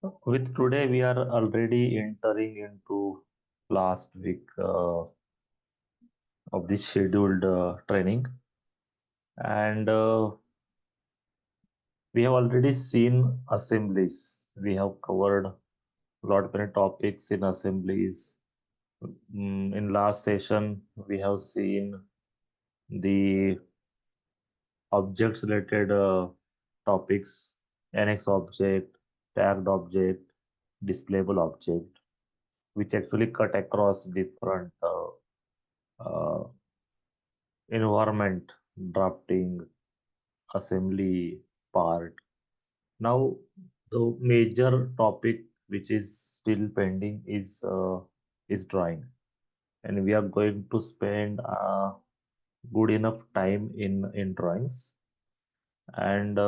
With today, we are already entering into last week of this scheduled training, and we have already seen assemblies. We have covered a lot many topics in assemblies. In last session, we have seen the objects related topics: NX object, tagged object, displayable object, which actually cut across different uh, environment, drafting, assembly part. Now, the major topic which is still pending is drawing, and we are going to spend good enough time in drawings, and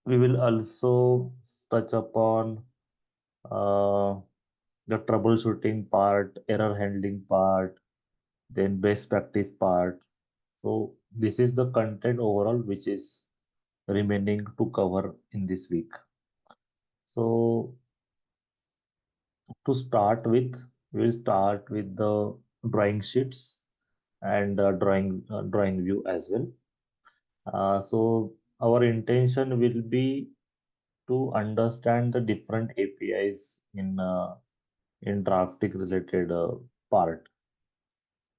we will also touch upon uh, the troubleshooting part, error handling part, then best practice part. So this is the content overall which is remaining to cover in this week. So to start with, we'll start with the drawing sheets and drawing view as well. So our intention will be to understand the different APIs in drafting related part.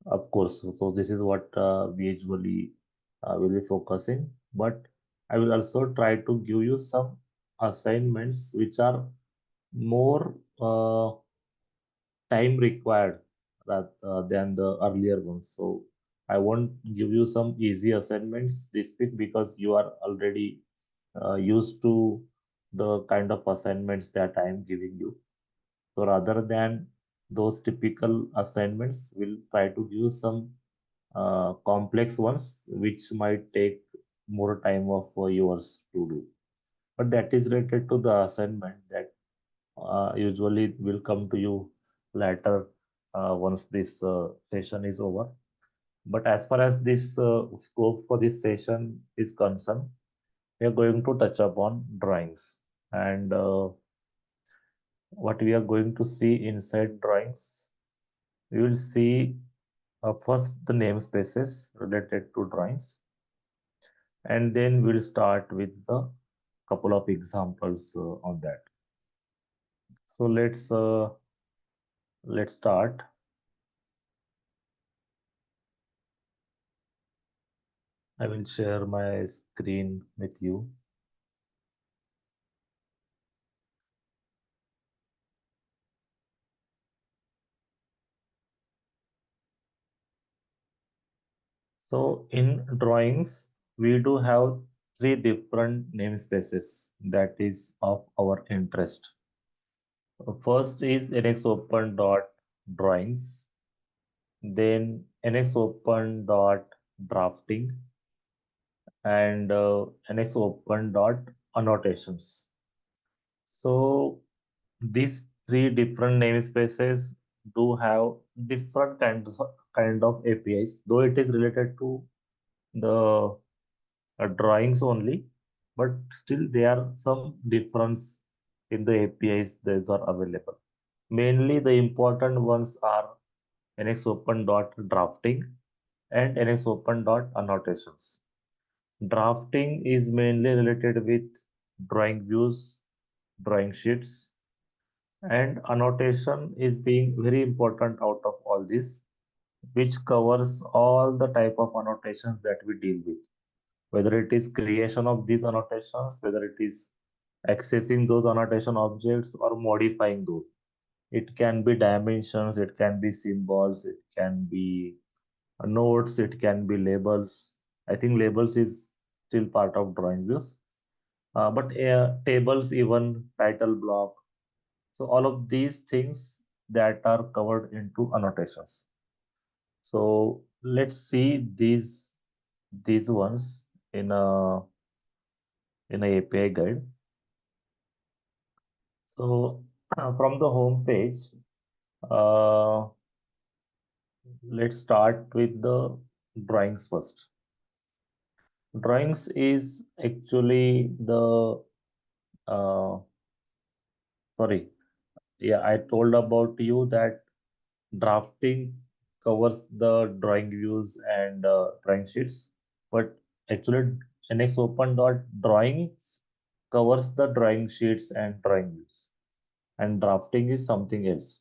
Of course, so this is what we usually will be focusing. But I will also try to give you some assignments which are more time required than the earlier ones. So I won't give you some easy assignments this week because you are already used to the kind of assignments that I am giving you. So rather than those typical assignments, we'll try to give some complex ones which might take more time of yours to do. But that is related to the assignment that usually will come to you later once this session is over. But as far as this scope for this session is concerned, we are going to touch upon drawings. And what we are going to see inside drawings, we will see first the namespaces related to drawings, and then we'll start with the couple of examples on that. So let's start. I will share my screen with you. So in drawings, we do have three different namespaces that is of our interest. First is NXOpen.drawings, then NXOpen.drafting, and NXOpen.annotations. So these three different namespaces do have different kind of APIs, though it is related to the drawings only, but still there are some difference in the APIs that are available. Mainly the important ones are NXOpen.drafting and NXOpen.annotations. Drafting is mainly related with drawing views, drawing sheets, and annotation is being very important out of all this, which covers all the type of annotations that we deal with, whether it is creation of these annotations, whether it is accessing those annotation objects or modifying those. It can be dimensions, it can be symbols, it can be notes, it can be labels. I think labels is still part of drawing views, but tables, even title block. So all of these things that are covered into annotations. So let's see these ones in a API guide. So from the home page, uh, let's start with the drawings first. Drawings is actually the uh, sorry, yeah, I told about you that drafting covers the drawing views and drawing sheets, but actually NXOpen.drawings covers the drawing sheets and drawing views, and drafting is something else.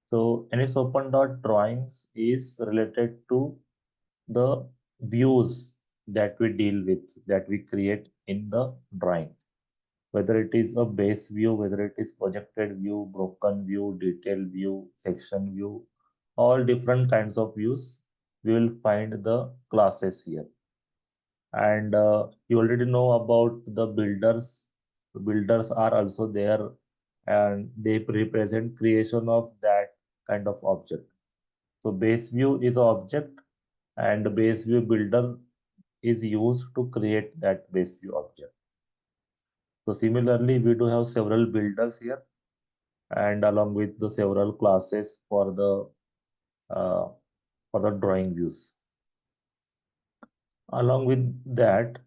So NXOpen.drawings is related to the views that we deal with, that we create in the drawing, whether it is a base view, whether it is projected view, broken view, detail view, section view, all different kinds of views, we will find the classes here. And you already know about the builders. The builders are also there, and they represent creation of that kind of object. So base view is an object, and the base view builder is used to create that base view object. So similarly, we do have several builders here, and along with the several classes uh, for the drawing views. Along with that,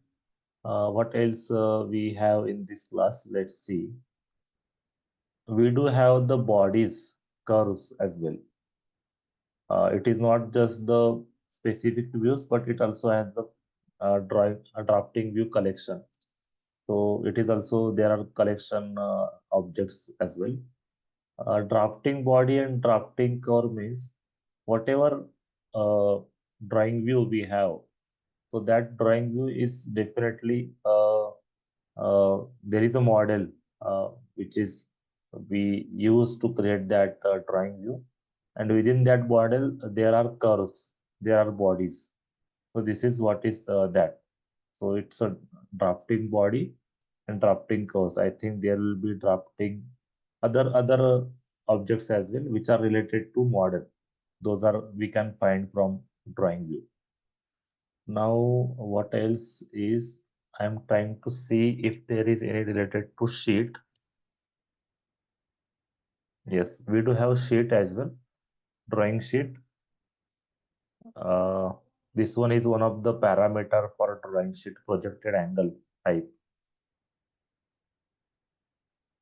what else we have in this class? Let's see. We do have the bodies curves as well. It is not just the specific views, but it also has the drafting view collection. So it is also there are collection objects as well. Drafting body and drafting curve means whatever uh, drawing view we have, so that drawing view is definitely there is a model which is we use to create that drawing view, and within that model there are curves, there are bodies. So this is what is that. So it's a drafting body and drafting curves. I think there will be drafting other objects as well, which are related to model. Those are we can find from drawing view. Now, what else is I'm trying to see if there is any related to sheet. Yes, we do have sheet as well, drawing sheet. Uh, this one is one of the parameter for drawing sheet projected angle type.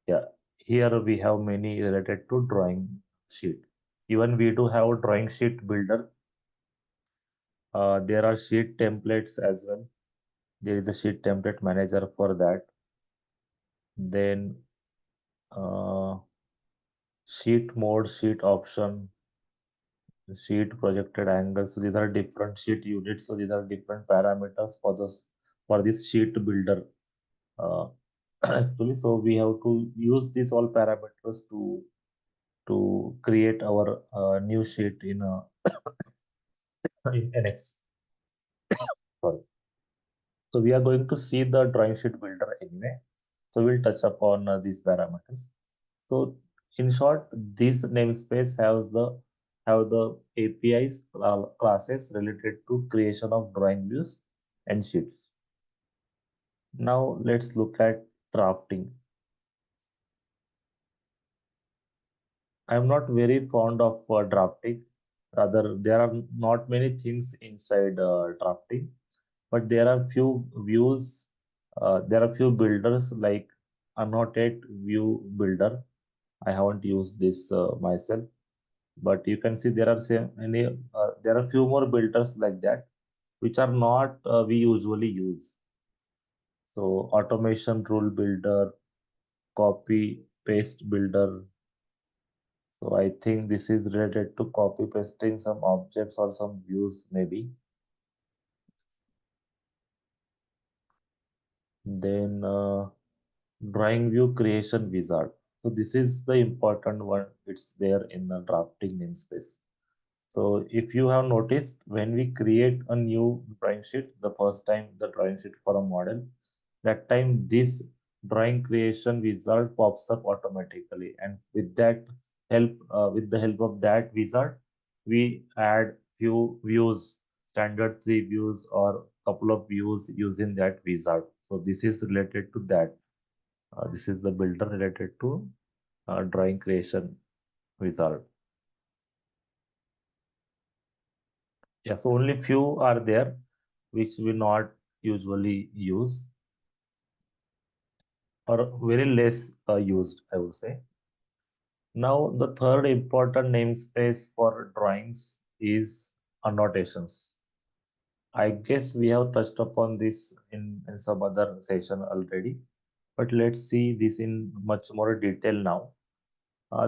Yeah, here we have many related to drawing sheet. Even we do have drawing sheet builder. There are sheet templates as well. There is a sheet template manager for that. Then sheet mode, sheet option, sheet projected angle. So these are different sheet units. So these are different parameters for this sheet builder. Uh, actually, so we have to use these all parameters to create our new sheet in NX. Sorry. So we are going to see the drawing sheet builder anyway. So we'll touch upon these parameters. So in short, this namespace have the APIs classes related to creation of drawing views and sheets. Now let's look at drafting. I'm not very fond of drafting. Rather, there are not many things inside drafting, but there are few views. There are few builders like annotate view builder. I haven't used this myself, but you can see there are there are few more builders like that which are not we usually use. So automation rule builder, copy paste builder. So I think this is related to copy pasting some objects or some views maybe. Then drawing view creation wizard. So this is the important one. It's there in the drafting namespace. So if you have noticed, when we create a new drawing sheet, the first time the drawing sheet for a model, that time this drawing creation wizard pops up automatically. And with that with the help of that wizard, we add few views, standard three views or couple of views using that wizard. So this is related to that. This is the builder related to drawing creation wizard. Yes, only few are there which we not usually use. or very less used, I would say. Now, the third important namespace for drawings is annotations. I guess we have touched upon this in some other session already, but let's see this in much more detail now.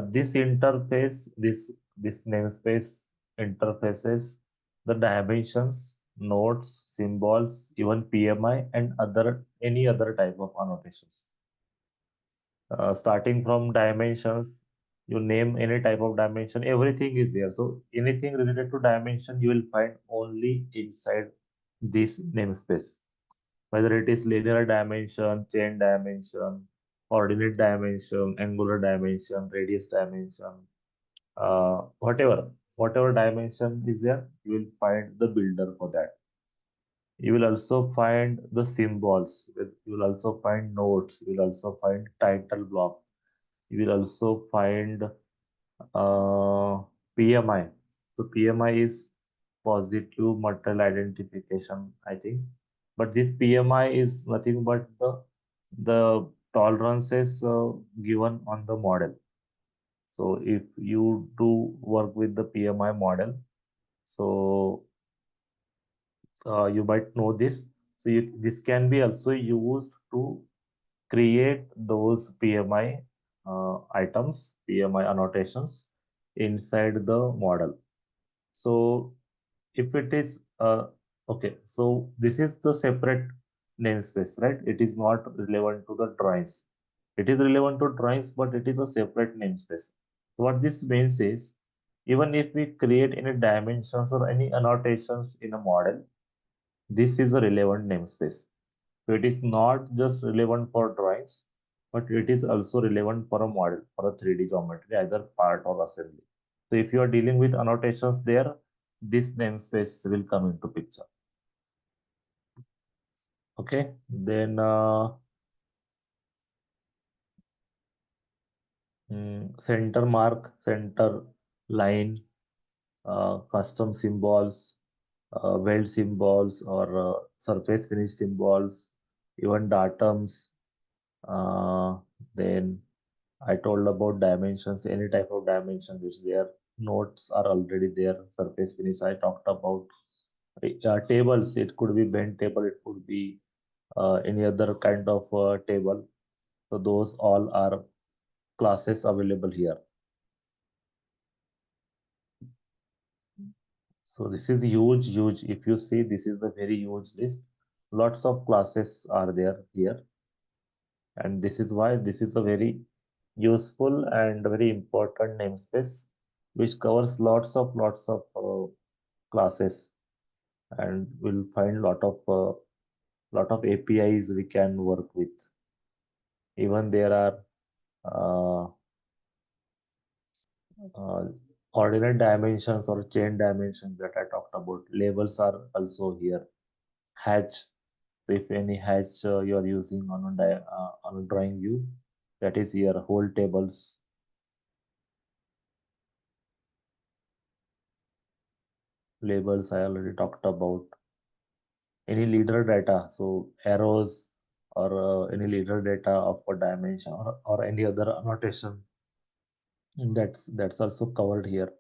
This interface, this namespace interfaces the dimensions, nodes, symbols, even PMI and other any other type of annotations. Starting from dimensions, you name any type of dimension, everything is there. So anything related to dimension, you will find only inside this namespace. Whether it is linear dimension, chain dimension, ordinate dimension, angular dimension, radius dimension, whatever dimension is there, you will find the builder for that. You will also find the symbols. You will also find nodes. You will also find title block. You will also find PMI. So PMI is positive material identification, I think. But this PMI is nothing but the tolerances given on the model. So if you do work with the PMI model, so you might know this. So this can be also used to create those PMI items, PMI annotations inside the model. So if it is okay, so this is the separate namespace, right? It is not relevant to the drawings. It is relevant to drawings, but it is a separate namespace. So what this means is, even if we create any dimensions or any annotations in a model, this is a relevant namespace. So it is not just relevant for drawings, but it is also relevant for a model, for a 3D geometry, either part or assembly. So if you are dealing with annotations there, this namespace will come into picture. Okay, then center mark, center line, custom symbols, weld symbols, or surface finish symbols, even datums. Then I told about dimensions, any type of dimension which their notes are already there. Surface finish, I talked about. Tables, it could be bent table, it could be any other kind of table. So those all are classes available here. So this is huge. If you see, this is a very huge list. Lots of classes are there here. And this is why this is a very useful and very important namespace, which covers lots of classes, and we'll find lot of APIs we can work with. Even there are uh, uh, ordinate dimensions or chain dimensions that I talked about. Labels are also here. Hatch. So if any hatch you are using on a drawing view, that is here. Whole tables. Labels I already talked about. Any leader data, so arrows or any leader data of a dimension or any other annotation, that's also covered here.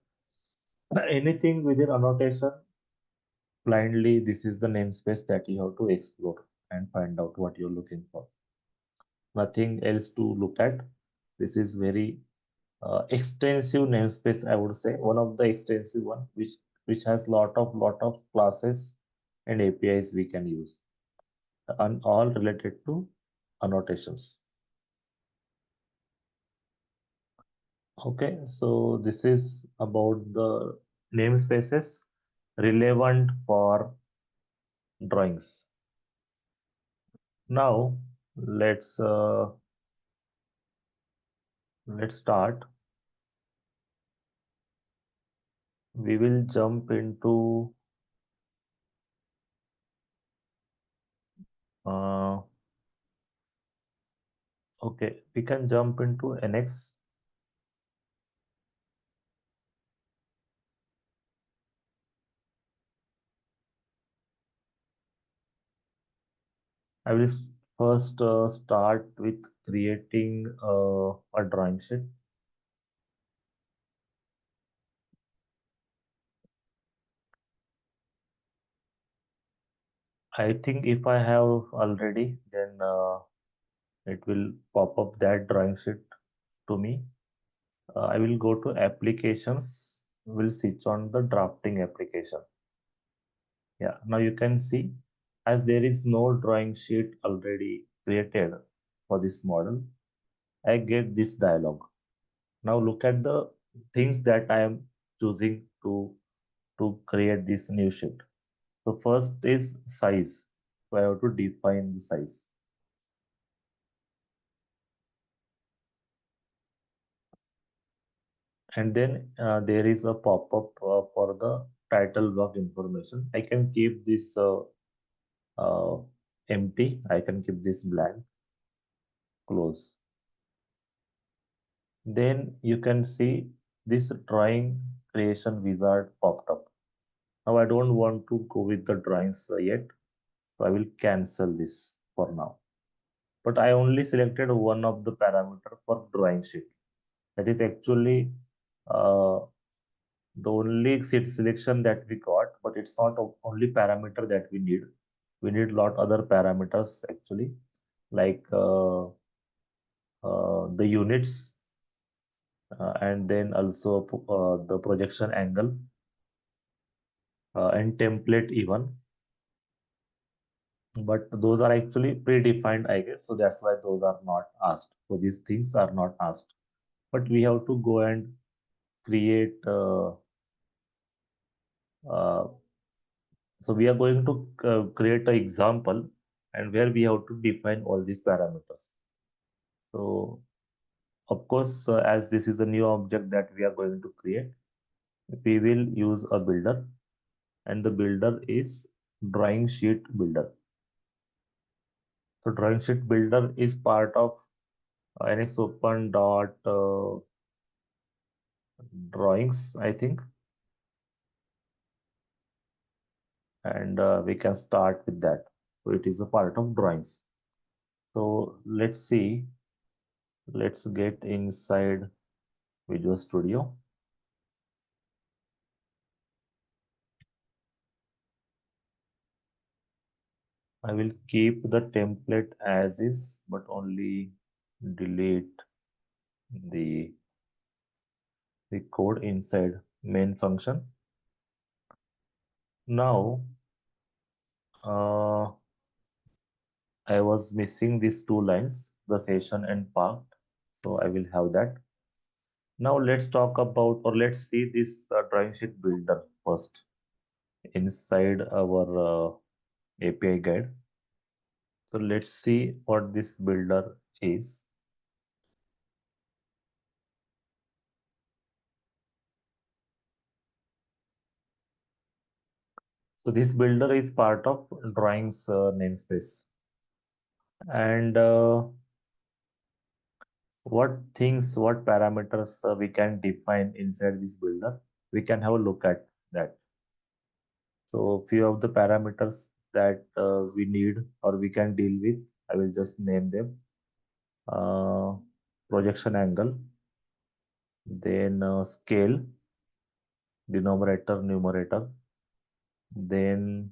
Anything within annotation, blindly, this is the namespace that you have to explore and find out what you're looking for. Nothing else to look at. This is very extensive namespace, I would say, one of the extensive one, which has lot of classes and APIs we can use, and all related to annotations. Okay, so this is about the namespaces relevant for drawings. Now let's start. We will jump into uh, okay, we can jump into NX. I will First, start with creating a drawing sheet. I think if I have already, then it will pop up that drawing sheet to me. I will go to applications, will switch on the drafting application. Yeah, now you can see as there is no drawing sheet already created for this model, I get this dialog. Now look at the things that I am choosing to create this new sheet. So first is size. So I have to define the size. And then there is a pop-up for the title block information. I can keep this uh, empty. I can keep this blank, close. Then you can see this drawing creation wizard popped up. Now I don't want to go with the drawings yet, so I will cancel this for now. But I only selected one of the parameter for drawing sheet. That is actually uh, the only seat selection that we got, but it's not only parameter that we need. We need lot other parameters actually, like the units and then also the projection angle and template even. But those are actually predefined, I guess. So that's why those are not asked. So these things are not asked. But we have to go and create. Uh, so we are going to create an example and where we have to define all these parameters. So of course, as this is a new object that we are going to create, we will use a builder and the builder is drawing sheet builder. So drawing sheet builder is part of NXOpen dot drawings, I think, and we can start with that. So it is a part of drawings. So let's see, let's get inside Visual Studio. I will keep the template as is, but only delete the code inside main function. Now, I was missing these two lines, the session and part. So I will have that. Now let's talk about, or let's see this drawing sheet builder first inside our API guide. So let's see what this builder is. So this builder is part of drawings namespace. And what parameters we can define inside this builder, we can have a look at that. So few of the parameters that we need or we can deal with, I will just name them. uh, Projection angle, then scale, denominator, numerator, then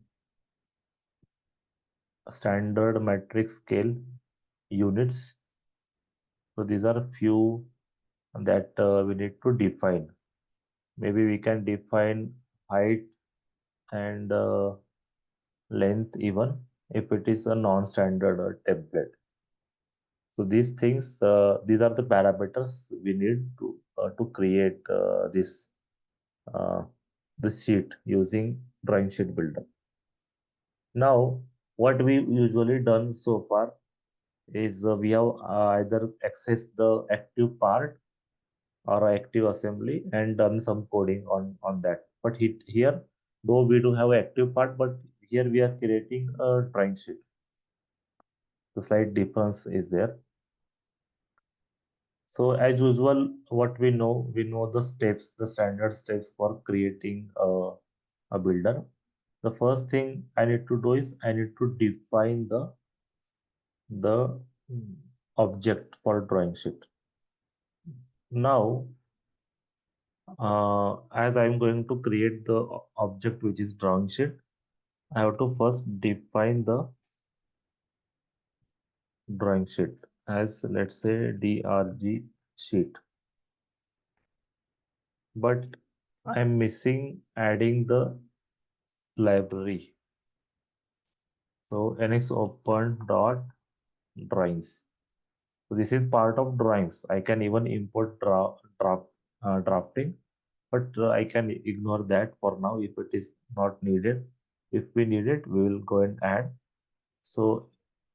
standard metric scale, units. So these are few that we need to define. Maybe we can define height and length even if it is a non-standard template. So these things, these are the parameters we need to create uh, this sheet using drawing sheet builder. Now, what we usually done so far is we have either accessed the active part or active assembly and done some coding on that. But here, though we do have active part, but here we are creating a drawing sheet. The slight difference is there. So as usual, what we know the steps, the standard steps for creating a builder. The first thing I need to do is I need to define the the object for drawing sheet. Now, as I'm going to create the object which is drawing sheet, I have to first define the drawing sheet as, let's say, drg sheet. But I'm missing adding the library. So NXOpen dot drawings. So this is part of drawings. I can even import drafting, but I can ignore that for now if it is not needed. If we need it, we will go and add. So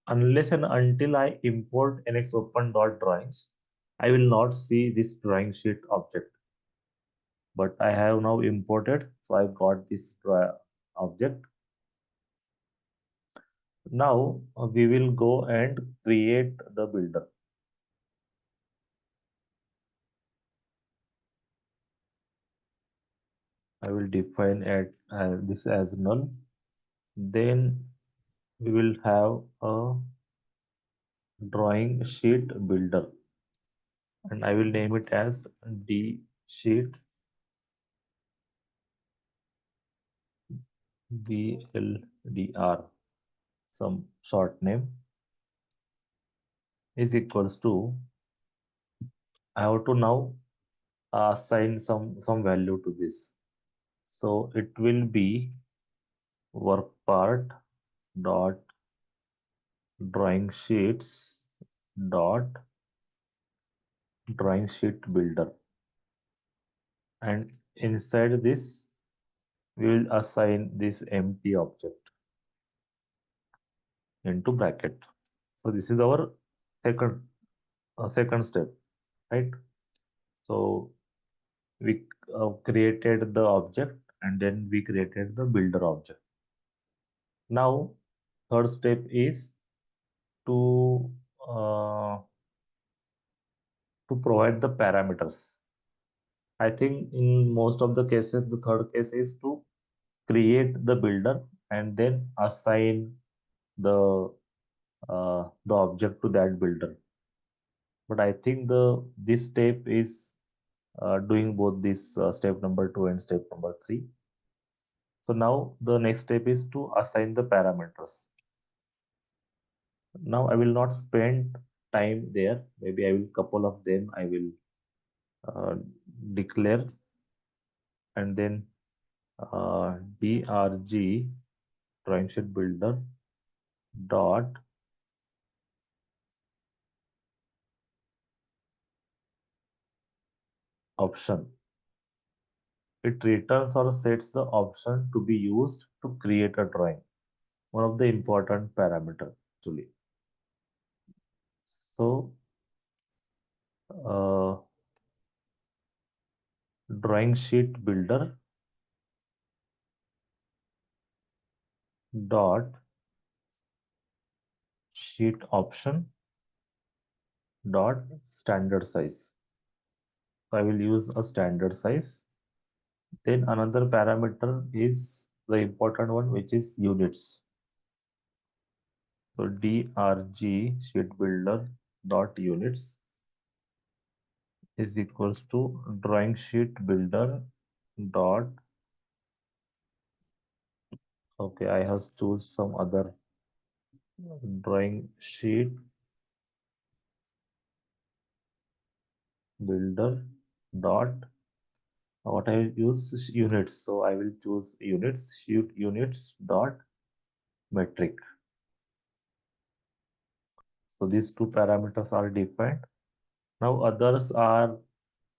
unless and until I import NXOpen.drawings, I will not see this drawing sheet object. But I have now imported, so I got this object. Now we will go and create the builder. I will define this as null. Then we will have a drawing sheet builder, and I will name it as d sheet bldr, some short name, is equals to, I have to now assign some value to this. So it will be work part dot drawing sheets dot drawing sheet builder, and inside this we will assign this empty object into bracket. So this is our second step, right? So we created the object and then we created the builder object. Now third step is to uh, to provide the parameters. I think in most of the cases, the third case is to create the builder and then assign the object to that builder. But I think this step is doing both this step number 2 and step number 3. So now the next step is to assign the parameters. Now I will not spend time there. Maybe I will couple of them I will uh, declare, and then drg drawing sheet builder dot option. It returns or sets the option to be used to create a drawing. One of the important parameter actually. So uh, drawing sheet builder dot sheet option dot standard size. So I will use a standard size. Then another parameter is the important one, which is units. So drg sheet builder dot units is equals to drawing sheet builder dot, okay, I have choose some other drawing sheet builder dot, what I will use is units, so I will choose units, sheet units dot metric. So these two parameters are defined. Now others are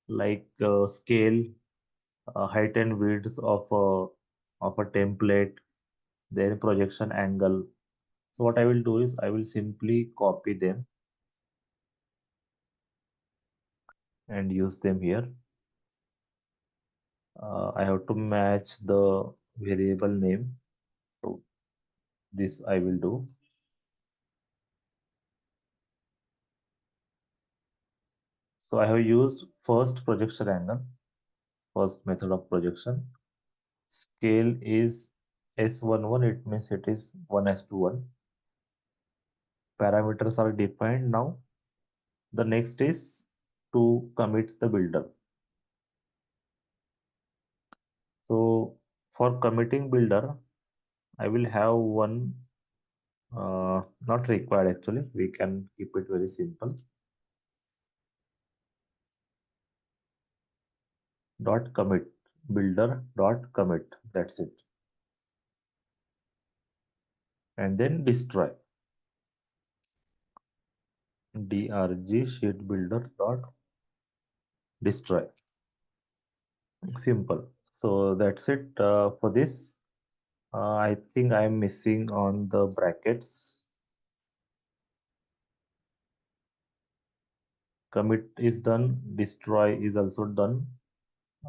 like scale, height and width of a template, then projection angle. So what I will do is I will simply copy them and use them here. I have to match the variable name. So this I will do. So I have used first projection angle, first method of projection. Scale is S11, it means it is 1:1. parameters are defined now. The next is to commit the builder. So for committing builder, I will have one, not required actually. We can keep it very simple. Dot commit builder dot commit. That's it. And then destroy. Drg sheet builder dot destroy. Simple. So that's it for this. I think I'm missing on the brackets. Commit is done. Destroy is also done.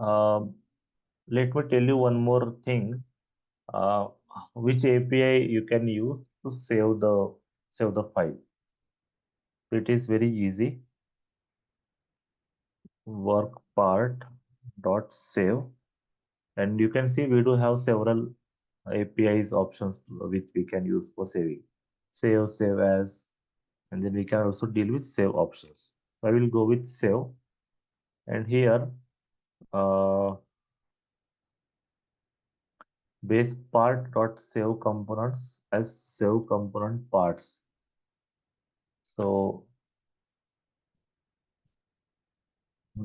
Um, Let me tell you one more thing. Uh, which API you can use to save the file. It is very easy. Work part dot save, and you can see we do have several APIs options which we can use for saving. Save as, and then we can also deal with save options. So I will go with save, and here uh, base part dot save components as save component parts. So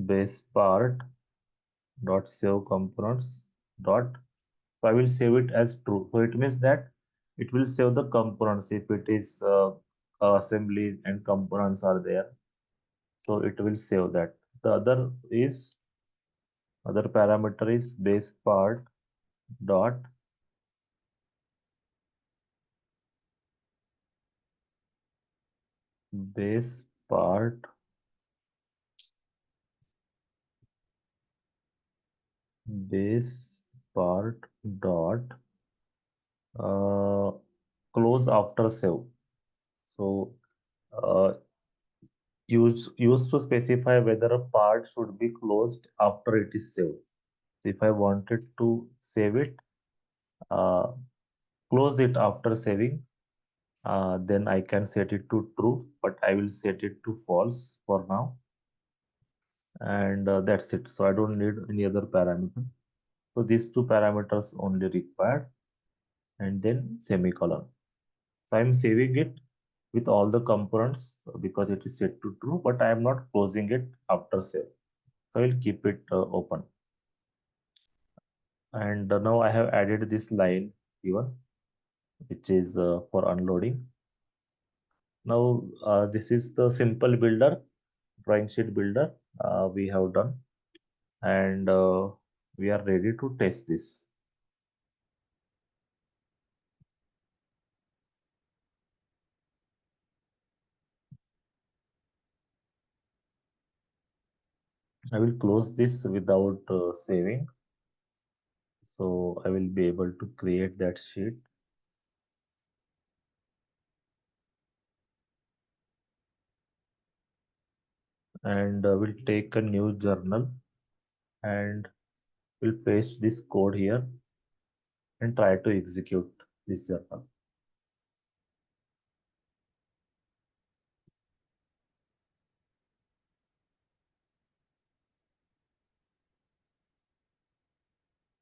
base part dot save components dot, so I will save it as true. So it means that it will save the components if it is assembly and components are there. So it will save that. The other parameter is base part dot base part base part dot uh, close after save. So uh, use to specify whether a part should be closed after it is saved. If I wanted to save it, uh, close it after saving, then I can set it to true, but I will set it to false for now. And that's it. So I don't need any other parameter. So these two parameters only required, and then semicolon. So I'm saving it with all the components because it is set to true, but I am not closing it after save. So I will keep it open. And now I have added this line even, which is for unloading. Now this is the simple builder, drawing sheet builder we have done, and we are ready to test this. I will close this without saving, so I will be able to create that sheet. And we'll take a new journal and we'll paste this code here and try to execute this journal.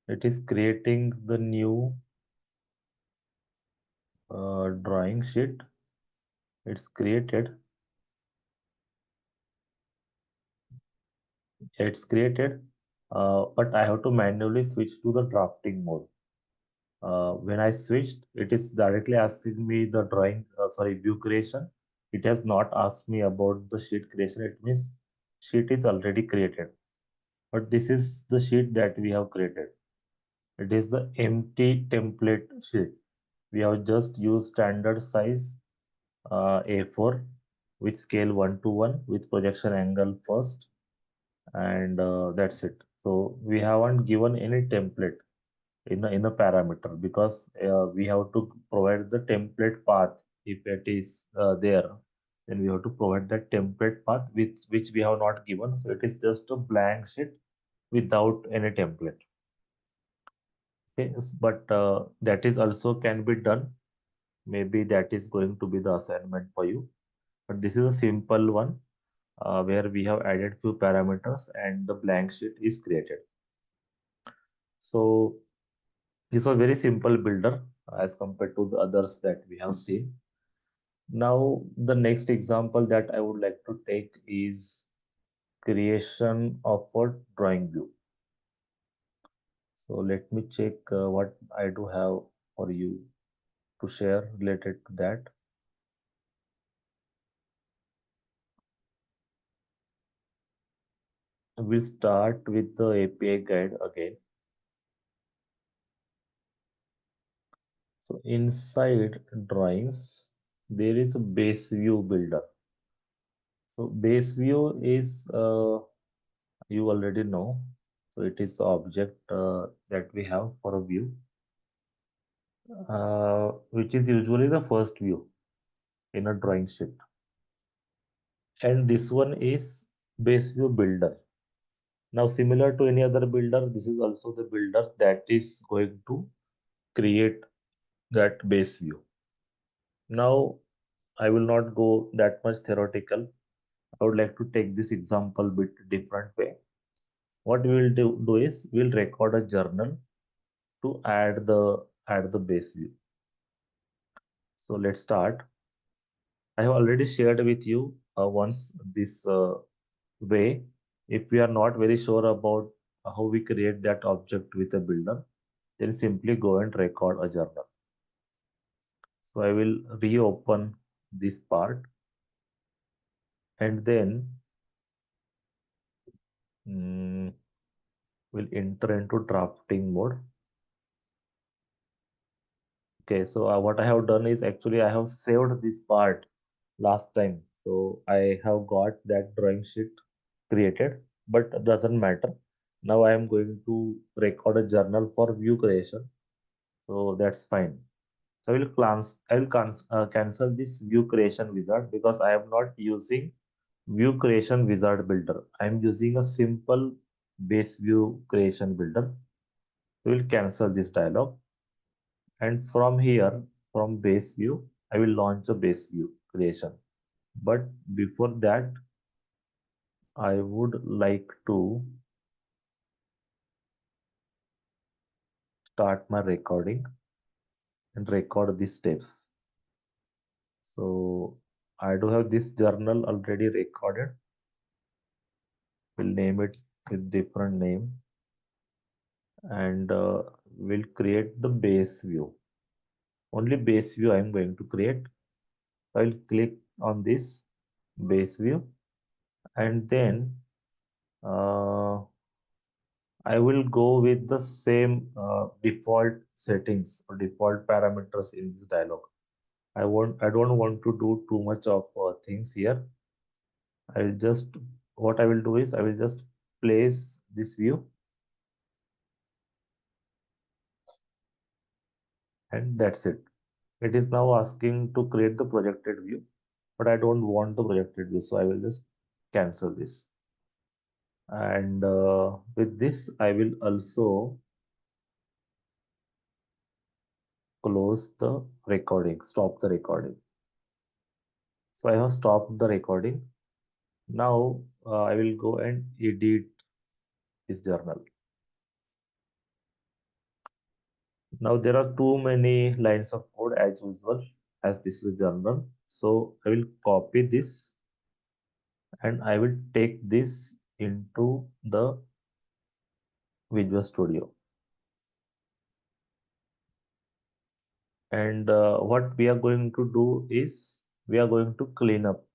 It is creating the new drawing sheet. It's created. It's created, but I have to manually switch to the drafting mode. When I switched, it is directly asking me the view creation. It has not asked me about the sheet creation. It means sheet is already created. But this is the sheet that we have created. It is the empty template sheet. We have just used standard size A4 with scale 1 to 1 with projection angle first, and that's it. So we haven't given any template in a parameter because we have to provide the template path. If it is there, then we have to provide that template path which we have not given. So it is just a blank sheet without any template. Okay, but that is also can be done maybe that is going to be the assignment for you. But this is a simple one where we have added few parameters and the blank sheet is created. So this was very simple builder as compared to the others that we have seen. Now the next example that I would like to take is creation of a drawing view. So let me check what I do have for you to share related to that. We'll start with the API guide again. So inside drawings, there is a base view builder. So base view is you already know. So it is the object that we have for a view, which is usually the first view in a drawing sheet. And this one is base view builder. Now, similar to any other builder, this is also the builder that is going to create that base view. Now, I will not go that much theoretical. I would like to take this example bit different way. What we will do is we'll record a journal to add the base view. So let's start. I have already shared with you once this way. If we are not very sure about how we create that object with a builder, then simply go and record a journal. So I will reopen this part and then we'll enter into drafting mode. Okay, so what I have done is actually I have saved this part last time. So I have got that drawing sheet created, but it doesn't matter. Now I am going to record a journal for view creation. So that's fine. So I will cancel this view creation wizard because I am not using view creation wizard builder. I am using a simple base view creation builder. So we'll cancel this dialog. And from here, from base view, I will launch a base view creation. But before that, I would like to start my recording and record these steps. So I do have this journal already recorded. We'll name it with different name and we'll create the base view. Only base view I am going to create. I'll click on this base view and then uh, I will go with the same default settings or default parameters in this dialog. I don't want to do too much of things here. I will just what I will do is I will just place this view and that's it. It is now asking to create the projected view, but I don't want the projected view, so I will just cancel this. And with this, I will also close the recording, stop the recording. So I have stopped the recording. Now I will go and edit this journal. Now there are too many lines of code as usual as this is a journal. So I will copy this and I will take this into the Visual Studio. And what we are going to do is we are going to clean up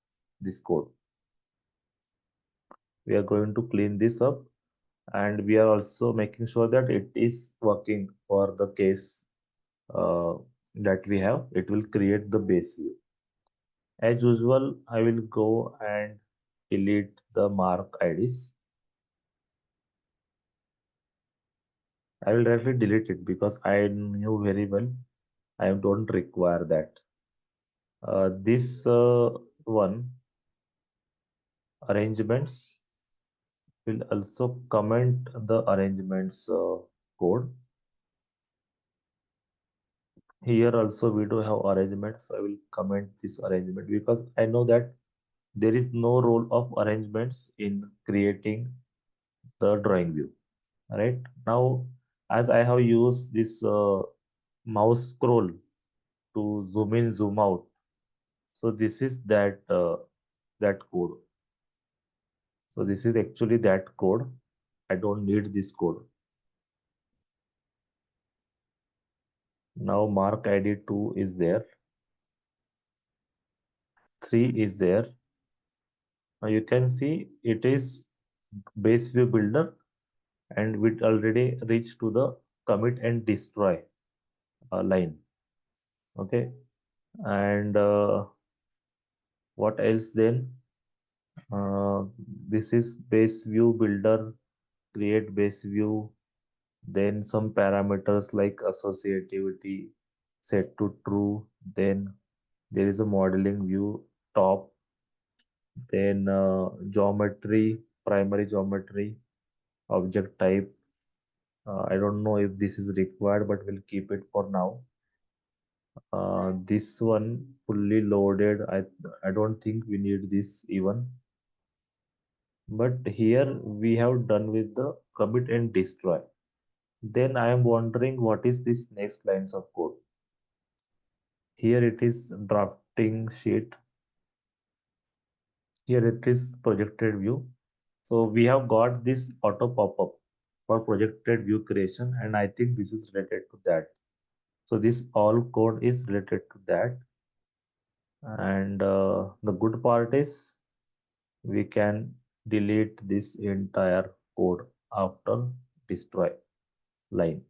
this code. We are going to clean this up and we are also making sure that it is working for the case that we have. It will create the base view. As usual, I will go and delete the mark IDs. I will directly delete it because I knew very well I don't require that. This one arrangements will also comment the arrangements code. Here also we do have arrangement, so I will comment this arrangement because I know that there is no role of arrangements in creating the drawing view. Right now, as I have used this mouse scroll to zoom in, zoom out, so this is that code. So this is actually that code. I don't need this code. Now mark ID 2 is there, 3 is there. Now you can see it is base view builder and we already reached to the commit and destroy line. Okay, and what else then? Uh, this is base view builder, create base view, then some parameters like associativity set to true, then there is a modeling view top, then geometry, primary geometry, object type. I don't know if this is required, but we'll keep it for now. This one fully loaded. I don't think we need this even. But here we have done with the commit and destroy. Then I am wondering what is this next lines of code. Here it is drafting sheet. Here it is projected view. So we have got this auto pop-up for projected view creation, and I think this is related to that. So this all code is related to that. And the good part is we can delete this entire code after destroy line.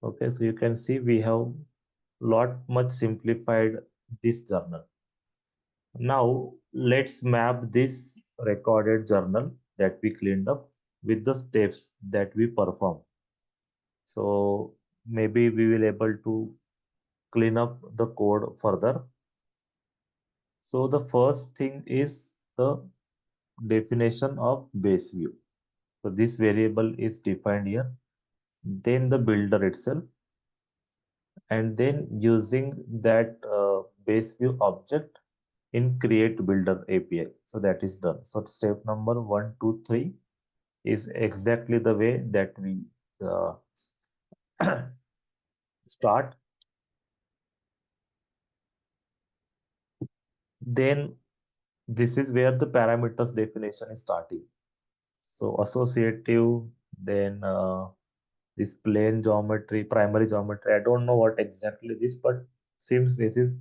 Okay, so you can see we have lot much simplified this journal. Now let's map this recorded journal that we cleaned up with the steps that we perform. So maybe we will able to clean up the code further. So the first thing is the definition of base view. So this variable is defined here. Then the builder itself, and then using that base view object in create builder API. So that is done. So step number 1, 2, 3 is exactly the way that we uh, start. Then this is where the parameters definition is starting. So associative, then this plane geometry, primary geometry. I don't know what exactly this, but seems this is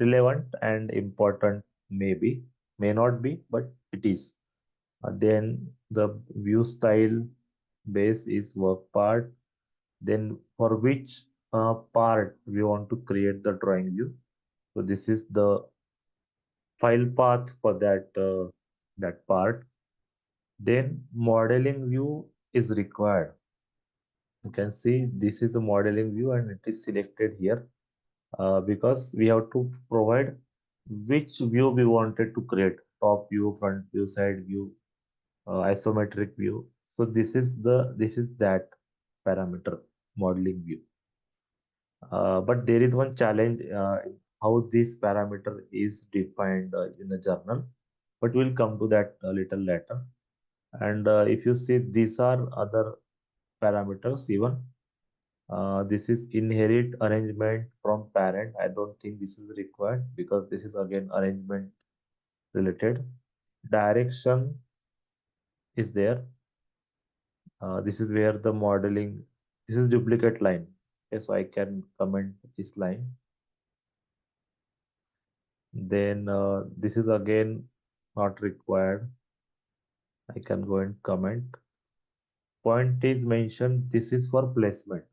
relevant and important. Maybe, may not be, but it is. Then the view style base is work part. Then for which part we want to create the drawing view. So this is the file path for that part. Then modeling view is required. You can see this is a modeling view and it is selected here because we have to provide which view we wanted to create: top view, front view, side view, isometric view. So this is that parameter modeling view. But there is one challenge how this parameter is defined in the journal, but we'll come to that a little later. And if you see, these are other parameters even. This is inherit arrangement from parent. I don't think this is required because this is again arrangement related. Direction is there. This is where the modeling, this is duplicate line. Okay, so I can comment this line. Then this is again not required. I can go and comment. Point is mentioned. This is for placement.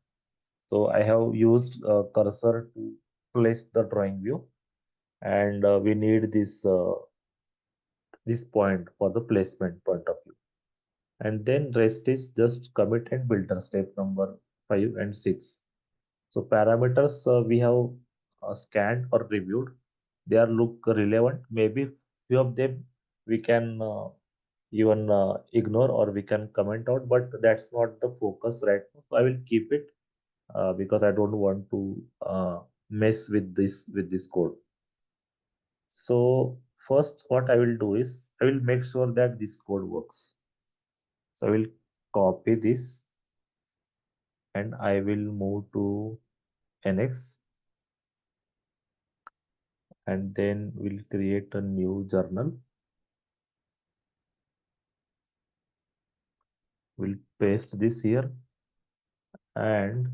So I have used cursor to place the drawing view, and we need this point for the placement point of view. And then rest is just commit and builder step number 5 and 6. So parameters we have scanned or reviewed. They are look relevant. Maybe few of them we can even ignore or we can comment out, but that's not the focus right now. So I will keep it. because I don't want to mess with this code. So first, what I will do is I will make sure that this code works. So I will copy this and I will move to NX, and then we'll create a new journal. We'll paste this here, and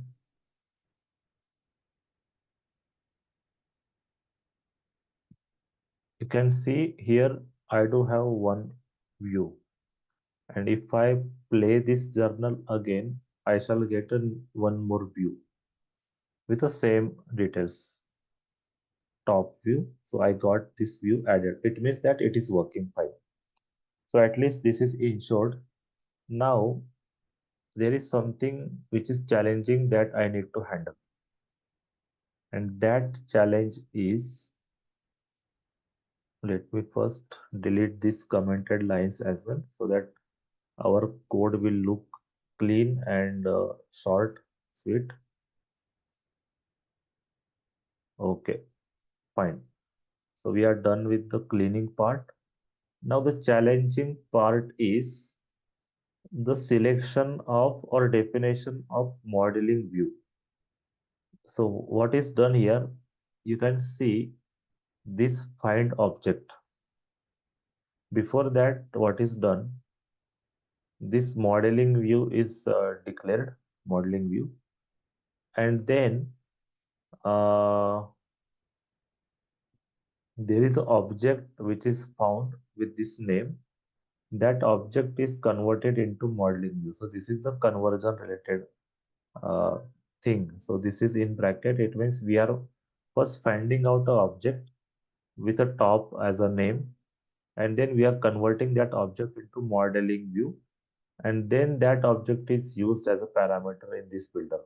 you can see here I do have one view, and if I play this journal again, I shall get one more view with the same details, top view. So I got this view added. It means that it is working fine. So at least this is ensured. Now there is something which is challenging that I need to handle, and that challenge is, let me first delete these commented lines as well so that our code will look clean and short, sweet. Okay, fine. So we are done with the cleaning part. Now the challenging part is the selection of or definition of modeling view. So what is done here? You can see this find object. Before that, what is done? This modeling view is declared, modeling view, and then uh, there is an object which is found with this name. That object is converted into modeling view. So this is the conversion related uh, thing. So this is in bracket. It means we are first finding out an object with a top as a name, and then we are converting that object into modeling view, and then that object is used as a parameter in this builder.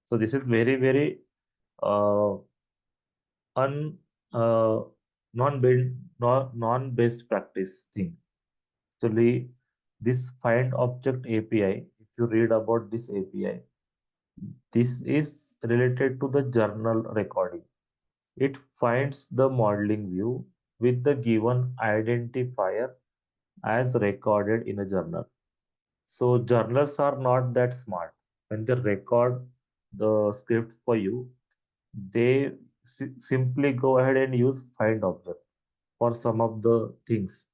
So this is very, very uh, un non-build non-based practice thing. Actually, this find object API, if you read about this API, this is related to the journal recording. It finds the modeling view with the given identifier as recorded in a journal. So journals are not that smart. When they record the script for you, they simply go ahead and use find object for some of the things.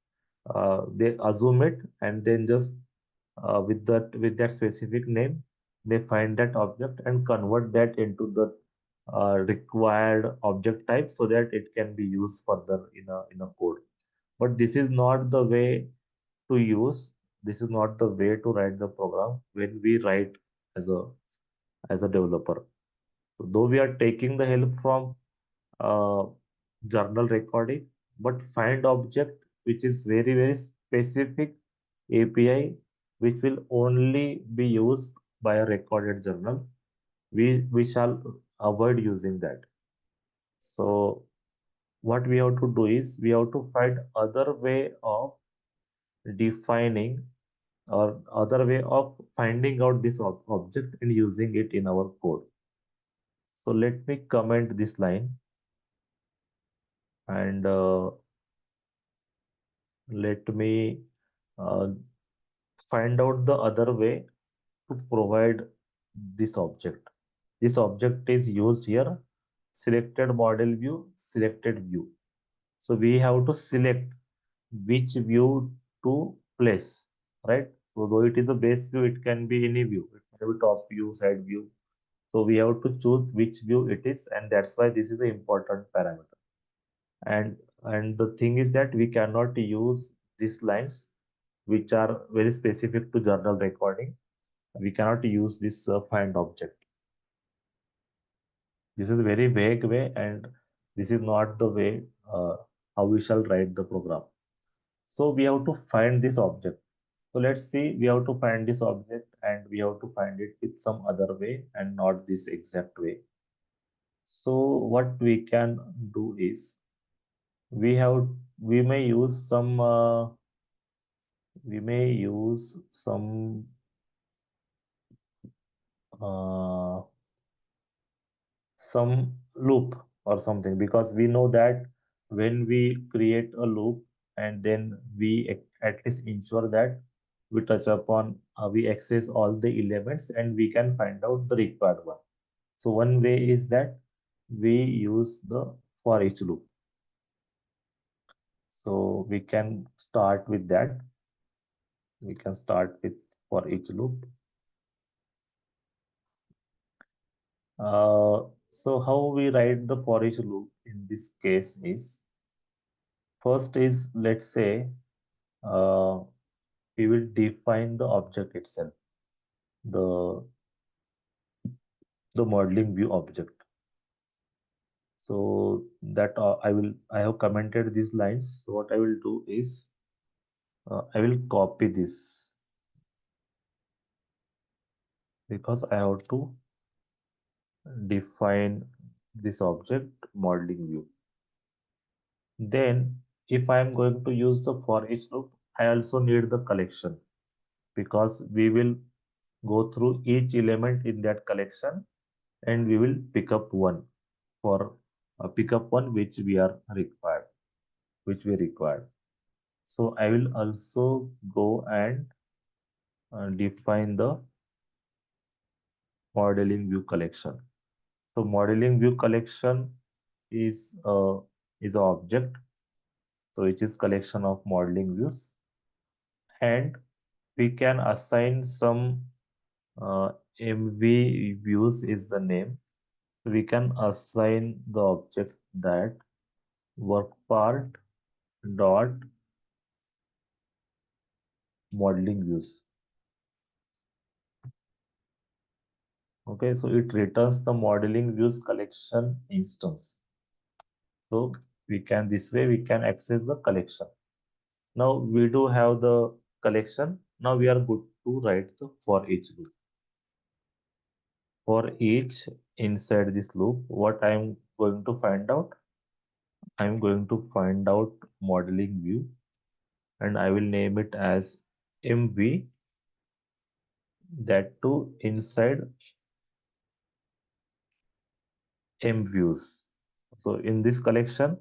They assume it and then just with that specific name, they find that object and convert that into the required object type so that it can be used further in a code. But this is not the way to use. This is not the way to write the program when we write as a developer. So though we are taking the help from uh, journal recording, but find object which is very, very specific API which will only be used by a recorded journal. We shall avoid using that. So what we have to do is we have to find other way of defining or other way of finding out this object and using it in our code. So let me comment this line and let me uh, find out the other way to provide this object. This object is used here, selected model view, selected view. So we have to select which view to place, right? So though it is a base view, it can be any view. It can be top view, side view. So we have to choose which view it is, and that's why this is the important parameter. And the thing is that we cannot use these lines which are very specific to journal recording. We cannot use this find object. This is a very vague way, and this is not the way how we shall write the program. So we have to find this object. So let's see, we have to find this object and we have to find it with some other way and not this exact way. So what we can do is we may use some some loop or something, because we know that when we create a loop and then we at least ensure that we touch upon we access all the elements and we can find out the required one. So one way is that we use the for each loop. So we can start with that. We can start with for each loop. So how we write the for each loop in this case is, first is, let's say uh, we will define the object itself, the modeling view object. So that I have commented these lines. So what I will do is I will copy this because I have to define this object modeling view. Then if I am going to use the for each loop, I also need the collection, because we will go through each element in that collection and we will pick up one for pick up one which we require. So I will also go and define the modeling view collection. So modeling view collection is is an object, so it is collection of modeling views, and we can assign some uh, MV views is the name. We can assign the object that work part dot modeling views. Okay, so it returns the modeling views collection instance. So we can, this way we can access the collection. Now we do have the collection. Now we are good to write the for each loop. For each inside this loop, what I am going to find out? I am going to find out modeling view and I will name it as MV, that too inside MViews. So in this collection,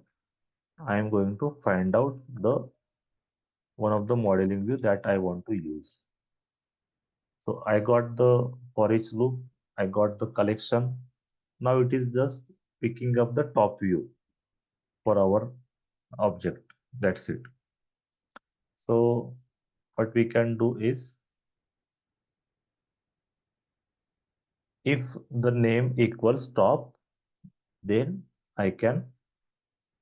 I am going to find out the one of the modeling view that I want to use. So I got the for each loop, I got the collection. Now it is just picking up the top view for our object. That's it. So what we can do is, if the name equals top, then I can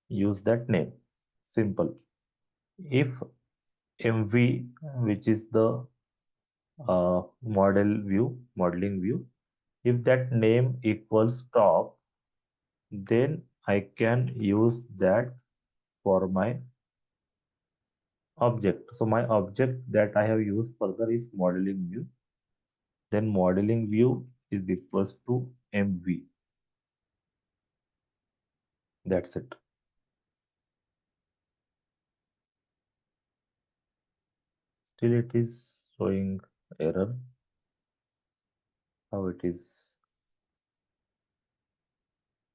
use that name. Simple. If MV, which is the modeling view, if that name equals top, then I can use that for my object. So my object that I have used further is modeling view. Then modeling view is equals to MV. That's it. Still it is showing error. How it is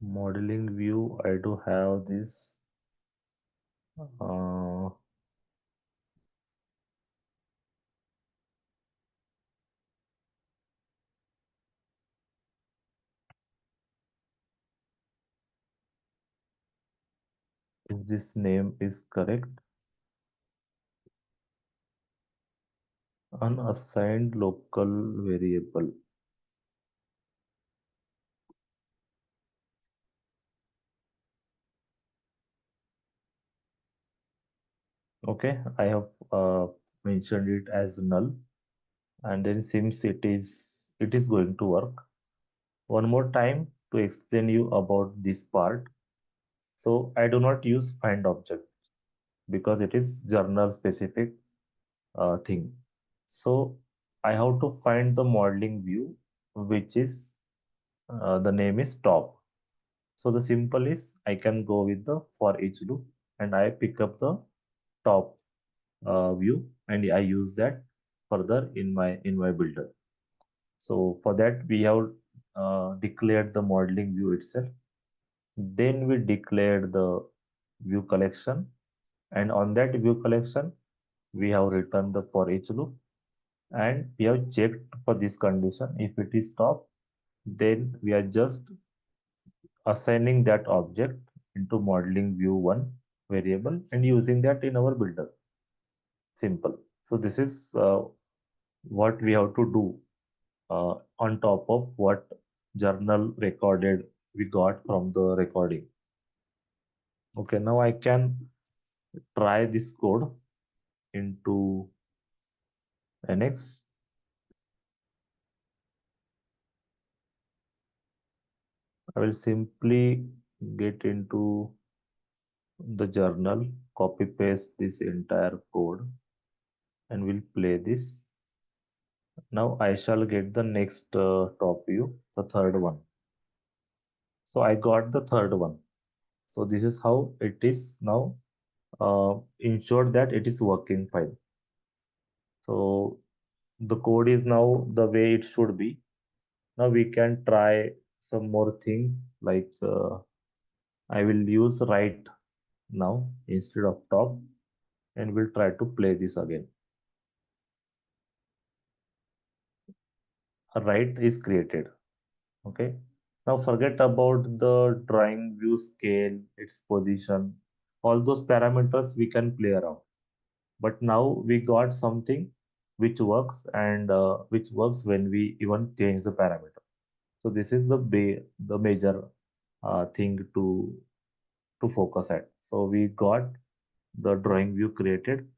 modeling view? I do have this. Uh, if this name is correct, unassigned local variable. Okay, I have mentioned it as null, and then seems it is going to work. One more time to explain you about this part. So I do not use find object because it is journal specific thing. So I have to find the modeling view, which is the name is top. So the simple is I can go with the for each loop and I pick up the top view and I use that further in my builder. So for that we have declared the modeling view itself. Then we declared the view collection, and on that view collection, we have written the for each loop, and we have checked for this condition. If it is stop, then we are just assigning that object into modeling view one variable and using that in our builder. Simple. So this is what we have to do on top of what journal recorded we got from the recording. Okay, now I can try this code into NX. I will simply get into the journal, copy paste this entire code, and we'll play this. Now I shall get the next top view, the third one. So I got the third one. So this is how it is now ensured that it is working fine. So the code is now the way it should be. Now we can try some more thing like I will use right now instead of top, and we'll try to play this again. A right is created. Okay. Now forget about the drawing view scale, its position, all those parameters we can play around. But now we got something which works and which works when we even change the parameter. So this is the major thing to focus at. So we got the drawing view created.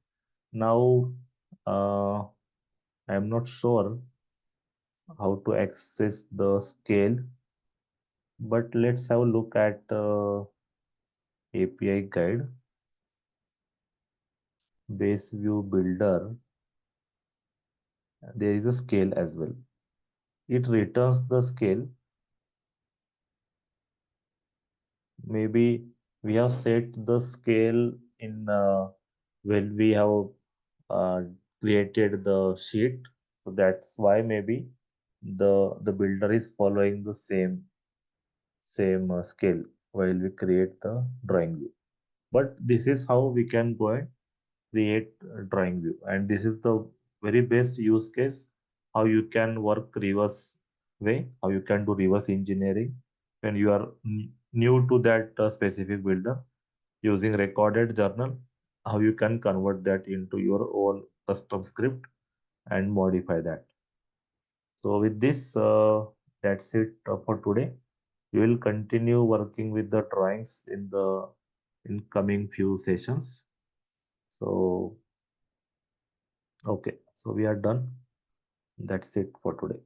Now I'm not sure how to access the scale, but let's have a look at API guide, base view builder. There is a scale as well. It returns the scale. Maybe we have set the scale in when we have uh, created the sheet. So that's why maybe the builder is following the same scale while we create the drawing view. But this is how we can go and create a drawing view, and this is the very best use case how you can work reverse way, how you can do reverse engineering when you are new to that specific builder using recorded journal, how you can convert that into your own custom script and modify that. So with this, that's it for today. We will continue working with the drawings in the incoming few sessions. So, okay, so we are done. That's it for today.